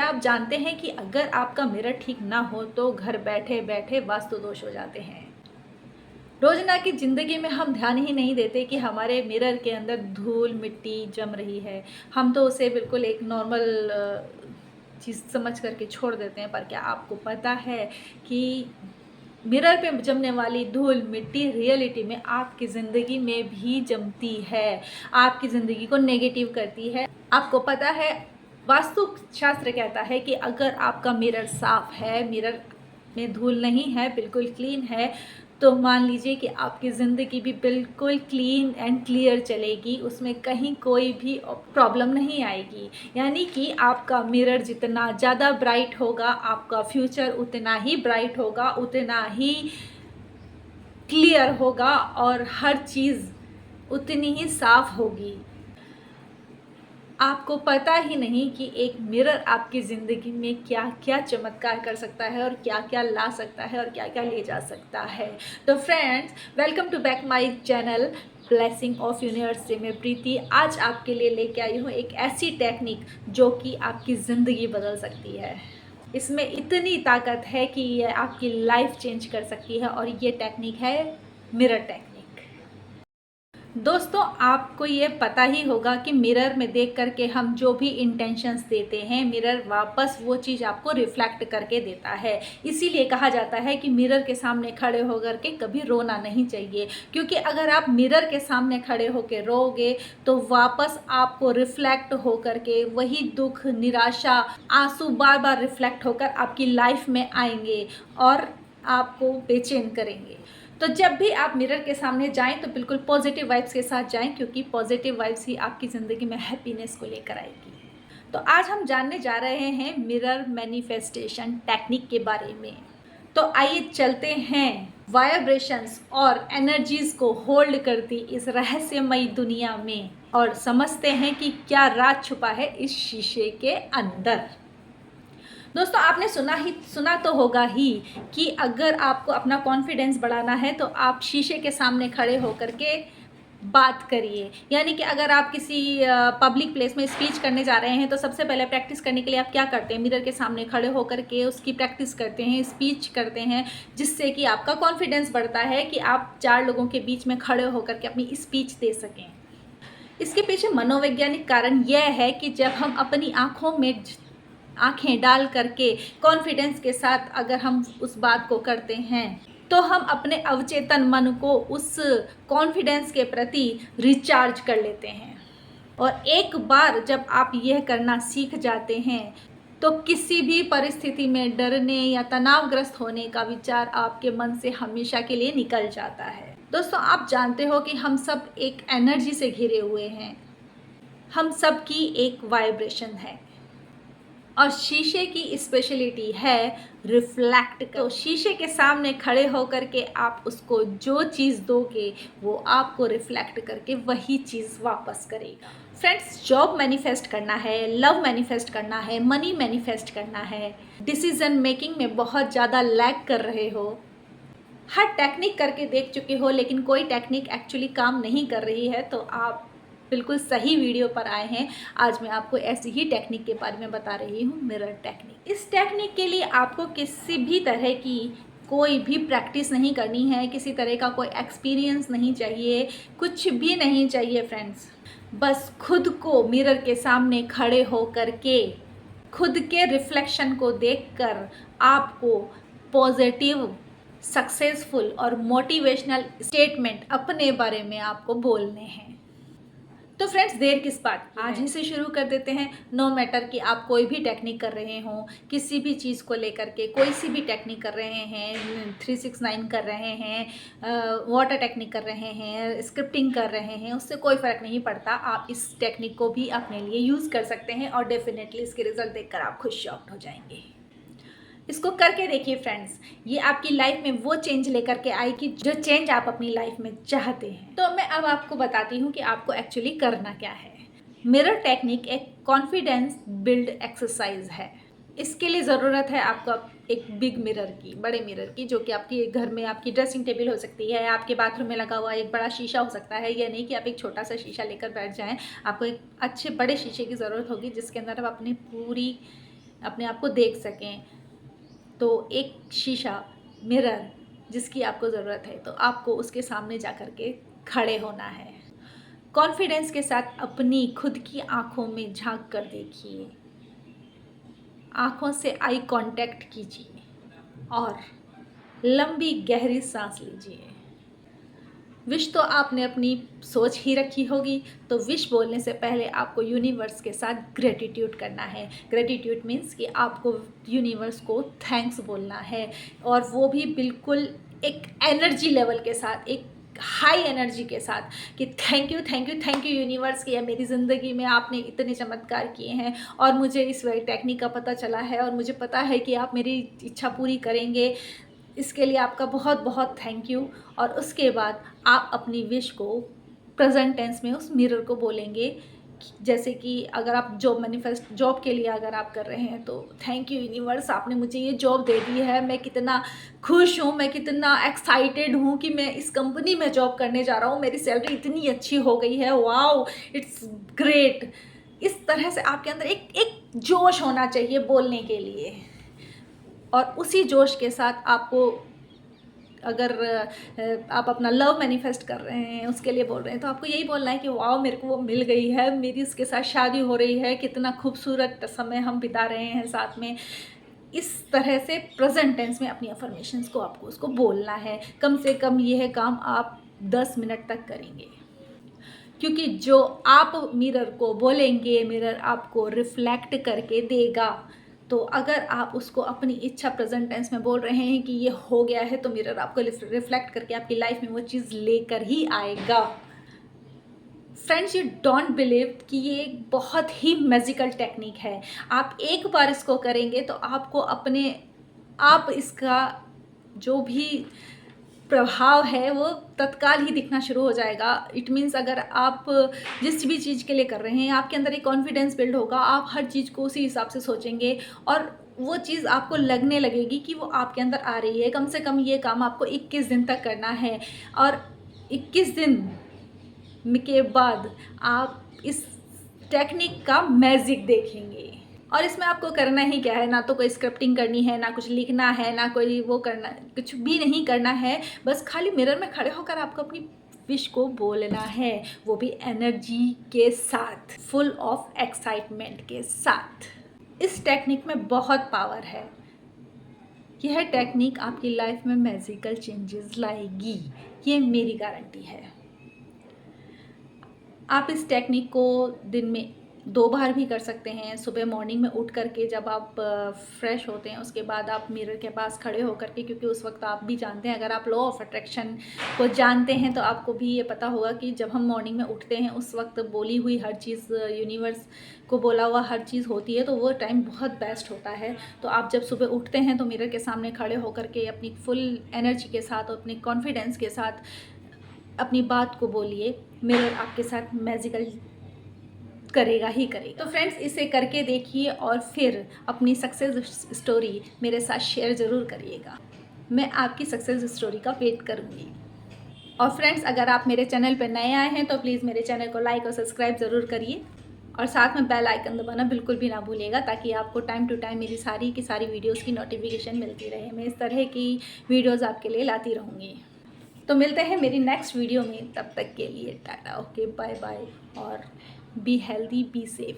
क्या आप जानते हैं कि अगर आपका मिरर ठीक ना हो तो घर बैठे बैठे वास्तु दोष हो जाते हैं। रोजाना की ज़िंदगी में हम ध्यान ही नहीं देते कि हमारे मिरर के अंदर धूल मिट्टी जम रही है। हम तो उसे बिल्कुल एक नॉर्मल चीज़ समझ करके छोड़ देते हैं, पर क्या आपको पता है कि मिरर पे जमने वाली धूल मिट्टी रियलिटी में आपकी ज़िंदगी में भी जमती है, आपकी ज़िंदगी को नेगेटिव करती है। आपको पता है, वास्तु शास्त्र कहता है कि अगर आपका मिरर साफ है, मिरर में धूल नहीं है, बिल्कुल क्लीन है, तो मान लीजिए कि आपकी ज़िंदगी भी बिल्कुल क्लीन एंड क्लियर चलेगी, उसमें कहीं कोई भी प्रॉब्लम नहीं आएगी। यानी कि आपका मिरर जितना ज़्यादा ब्राइट होगा, आपका फ्यूचर उतना ही ब्राइट होगा, उतना ही क्लियर होगा और हर चीज़ उतनी ही साफ होगी। आपको पता ही नहीं कि एक मिरर आपकी ज़िंदगी में क्या क्या चमत्कार कर सकता है और क्या क्या ला सकता है और क्या क्या ले जा सकता है। तो friends, welcome to back my channel blessing of universe से मैं प्रीति आज आपके लिए लेके आई हूँ एक ऐसी टेक्निक जो कि आपकी ज़िंदगी बदल सकती है। इसमें इतनी ताकत है कि ये आपकी लाइफ चेंज कर सकती है और ये टेक्निक है मिरर टेक्निक। दोस्तों, आपको ये पता ही होगा कि मिरर में देख करके हम जो भी इंटेंशंस देते हैं, मिरर वापस वो चीज़ आपको रिफ्लेक्ट करके देता है। इसीलिए कहा जाता है कि मिरर के सामने खड़े होकर के कभी रोना नहीं चाहिए, क्योंकि अगर आप मिरर के सामने खड़े होकर रोगे तो वापस आपको रिफ्लेक्ट होकर के वही दुख, निराशा, आंसू बार बार रिफ्लेक्ट होकर आपकी लाइफ में आएंगे और आपको बेचैन करेंगे। तो जब भी आप मिरर के सामने जाएं तो बिल्कुल पॉजिटिव वाइब्स के साथ जाएं, क्योंकि पॉजिटिव वाइब्स ही आपकी ज़िंदगी में हैप्पीनेस को लेकर आएगी। तो आज हम जानने जा रहे हैं मिरर मैनिफेस्टेशन टेक्निक के बारे में। तो आइए चलते हैं वाइब्रेशंस और एनर्जीज को होल्ड करती इस रहस्यमयी दुनिया में और समझते हैं कि क्या राज छुपा है इस शीशे के अंदर। दोस्तों, आपने सुना तो होगा ही कि अगर आपको अपना कॉन्फिडेंस बढ़ाना है तो आप शीशे के सामने खड़े होकर के बात करिए। यानी कि अगर आप किसी पब्लिक प्लेस में स्पीच करने जा रहे हैं तो सबसे पहले प्रैक्टिस करने के लिए आप क्या करते हैं? मिरर के सामने खड़े होकर के उसकी प्रैक्टिस करते हैं, स्पीच करते हैं, जिससे कि आपका कॉन्फिडेंस बढ़ता है कि आप 4 लोगों के बीच में खड़े होकर के अपनी स्पीच दे सकें। इसके पीछे मनोवैज्ञानिक कारण यह है कि जब हम अपनी आंखें डाल करके कॉन्फिडेंस के साथ अगर हम उस बात को करते हैं तो हम अपने अवचेतन मन को उस कॉन्फिडेंस के प्रति रिचार्ज कर लेते हैं। और एक बार जब आप यह करना सीख जाते हैं तो किसी भी परिस्थिति में डरने या तनावग्रस्त होने का विचार आपके मन से हमेशा के लिए निकल जाता है। दोस्तों, आप जानते हो कि हम सब एक एनर्जी से घिरे हुए हैं, हम सब की एक वाइब्रेशन है और शीशे की स्पेशलिटी है रिफ्लेक्ट। तो शीशे के सामने खड़े होकर के आप उसको जो चीज़ दोगे वो आपको रिफ्लेक्ट करके वही चीज़ वापस करेगा। फ्रेंड्स, जॉब मैनिफेस्ट करना है, लव मैनिफेस्ट करना है, मनी मैनिफेस्ट करना है, डिसीजन मेकिंग में बहुत ज़्यादा लैग कर रहे हो, हर टेक्निक करके देख चुके हो लेकिन कोई टेक्निक एक्चुअली काम नहीं कर रही है, तो आप बिल्कुल सही वीडियो पर आए हैं। आज मैं आपको ऐसी ही टेक्निक के बारे में बता रही हूँ, मिरर टेक्निक। इस टेक्निक के लिए आपको किसी भी तरह की कोई भी प्रैक्टिस नहीं करनी है, किसी तरह का कोई एक्सपीरियंस नहीं चाहिए, कुछ भी नहीं चाहिए फ्रेंड्स। बस खुद को मिरर के सामने खड़े होकर के खुद के रिफ्लेक्शन को देखकर आपको पॉजिटिव, सक्सेसफुल और मोटिवेशनल स्टेटमेंट अपने बारे में आपको बोलने हैं। तो फ्रेंड्स, देर किस बात की, आज ही से शुरू कर देते हैं। नो मैटर कि आप कोई भी टेक्निक कर रहे हो, किसी भी चीज़ को लेकर के कोई सी भी टेक्निक कर रहे हैं, 369 कर रहे हैं, वाटर टेक्निक कर रहे हैं, स्क्रिप्टिंग कर रहे हैं, उससे कोई फ़र्क नहीं पड़ता। आप इस टेक्निक को भी अपने लिए यूज़ कर सकते हैं और डेफिनेटली इसके रिजल्ट देखकर आप खुद शॉक्ड हो जाएंगे। इसको करके देखिए फ्रेंड्स, ये आपकी लाइफ में वो चेंज लेकर के आएगी जो चेंज आप अपनी लाइफ में चाहते हैं। तो मैं अब आपको बताती हूँ कि आपको एक्चुअली करना क्या है। मिरर टेक्निक एक कॉन्फिडेंस बिल्ड एक्सरसाइज है। इसके लिए ज़रूरत है आपको एक बिग मिरर की, बड़े मिरर की, जो कि आपके घर में आपकी ड्रेसिंग टेबल हो सकती है, आपके बाथरूम में लगा हुआ एक बड़ा शीशा हो सकता है। यह नहीं कि आप एक छोटा सा शीशा लेकर बैठ जाएं, आपको एक अच्छे बड़े शीशे की ज़रूरत होगी जिसके अंदर आप अपनी पूरी अपने आप को देख सकें। तो एक शीशा, मिरर जिसकी आपको ज़रूरत है, तो आपको उसके सामने जा कर के खड़े होना है। कॉन्फिडेंस के साथ अपनी खुद की आंखों में झांक कर देखिए, आंखों से आई कांटेक्ट कीजिए और लंबी गहरी सांस लीजिए। विश तो आपने अपनी सोच ही रखी होगी, तो विश बोलने से पहले आपको यूनिवर्स के साथ ग्रेटिट्यूड करना है। ग्रेटिट्यूड मीन्स कि आपको यूनिवर्स को थैंक्स बोलना है, और वो भी बिल्कुल एक एनर्जी लेवल के साथ, एक हाई एनर्जी के साथ, कि thank you thank you thank you universe कि मेरी ज़िंदगी में आपने इतने चमत्कार किए हैं, और मुझे इस टेक्निक का पता चला है, और मुझे पता है कि आप मेरी इच्छा पूरी करेंगे। इसके लिए आपका बहुत बहुत थैंक यू। और उसके बाद आप अपनी विश को प्रेजेंट टेंस में उस मिरर को बोलेंगे। जैसे कि अगर आप जॉब के लिए अगर आप कर रहे हैं, तो थैंक यू यूनिवर्स, आपने मुझे ये जॉब दे दी है, मैं कितना खुश हूँ, मैं कितना एक्साइटेड हूँ कि मैं इस कंपनी में जॉब करने जा रहा हूँ, मेरी सैलरी इतनी अच्छी हो गई है, वाओ इट्स ग्रेट। इस तरह से आपके अंदर एक जोश होना चाहिए बोलने के लिए। और उसी जोश के साथ आपको, अगर आप अपना लव मैनिफेस्ट कर रहे हैं, उसके लिए बोल रहे हैं, तो आपको यही बोलना है कि वाओ मेरे को वो मिल गई है, मेरी उसके साथ शादी हो रही है, कितना खूबसूरत समय हम बिता रहे हैं साथ में। इस तरह से प्रेजेंट टेंस में अपनी अफर्मेशंस को आपको उसको बोलना है। कम से कम यह काम आप 10 मिनट तक करेंगे, क्योंकि जो आप मिरर को बोलेंगे, मिरर आपको रिफ्लेक्ट करके देगा। तो अगर आप उसको अपनी इच्छा प्रेजेंट टेंस में बोल रहे हैं कि ये हो गया है, तो मिरर आपको रिफ्लेक्ट करके आपकी लाइफ में वो चीज़ लेकर ही आएगा। फ्रेंड्स, यू डोंट बिलीव कि ये एक बहुत ही मैजिकल टेक्निक है। आप एक बार इसको करेंगे तो आपको अपने आप इसका जो भी प्रभाव है वो तत्काल ही दिखना शुरू हो जाएगा। इट मीन्स अगर आप जिस भी चीज़ के लिए कर रहे हैं, आपके अंदर एक कॉन्फिडेंस बिल्ड होगा, आप हर चीज़ को उसी हिसाब से सोचेंगे, और वो चीज़ आपको लगने लगेगी कि वो आपके अंदर आ रही है। कम से कम ये काम आपको 21 दिन तक करना है, और 21 दिन के बाद आप इस टेक्निक का मैजिक देखेंगे। और इसमें आपको करना ही क्या है, ना तो कोई स्क्रिप्टिंग करनी है, ना कुछ लिखना है, ना कोई वो करना, कुछ भी नहीं करना है। बस खाली मिरर में खड़े होकर आपको अपनी विश को बोलना है, वो भी एनर्जी के साथ, फुल ऑफ एक्साइटमेंट के साथ। इस टेक्निक में बहुत पावर है। यह टेक्निक आपकी लाइफ में मैजिकल चेंजेस लाएगी, ये मेरी गारंटी है। आप इस टेक्निक को दिन में 2 बार भी कर सकते हैं। सुबह मॉर्निंग में उठ करके जब आप फ्रेश होते हैं, उसके बाद आप मिरर के पास खड़े होकर के, क्योंकि उस वक्त आप भी जानते हैं, अगर आप लॉ ऑफ अट्रैक्शन को जानते हैं तो आपको भी ये पता होगा कि जब हम मॉर्निंग में उठते हैं, उस वक्त बोली हुई हर चीज़, यूनिवर्स को बोला हुआ हर चीज़ होती है, तो वो टाइम बहुत बेस्ट होता है। तो आप जब सुबह उठते हैं तो मिरर के सामने खड़े होकर के अपनी फुल एनर्जी के साथ और अपने कॉन्फिडेंस के साथ अपनी बात को बोलिए। मिरर आपके साथ मैजिकल करेगा ही करेगा। तो फ्रेंड्स, इसे करके देखिए और फिर अपनी सक्सेस स्टोरी मेरे साथ शेयर ज़रूर करिएगा। मैं आपकी सक्सेस स्टोरी का वेट करूँगी। और फ्रेंड्स, अगर आप मेरे चैनल पर नए आए हैं तो प्लीज़ मेरे चैनल को लाइक और सब्सक्राइब ज़रूर करिए, और साथ में बेल आइकन दबाना बिल्कुल भी ना भूलिएगा, ताकि आपको टाइम टू टाइम मेरी सारी की सारी वीडियोज़ की नोटिफिकेशन मिलती रहे। मैं इस तरह की वीडियोज़ आपके लिए लाती रहूँगी। तो मिलते हैं मेरी नेक्स्ट वीडियो में, तब तक के लिए टाटा, ओके, बाय बाय, और बी हेल्दी, बी सेफ।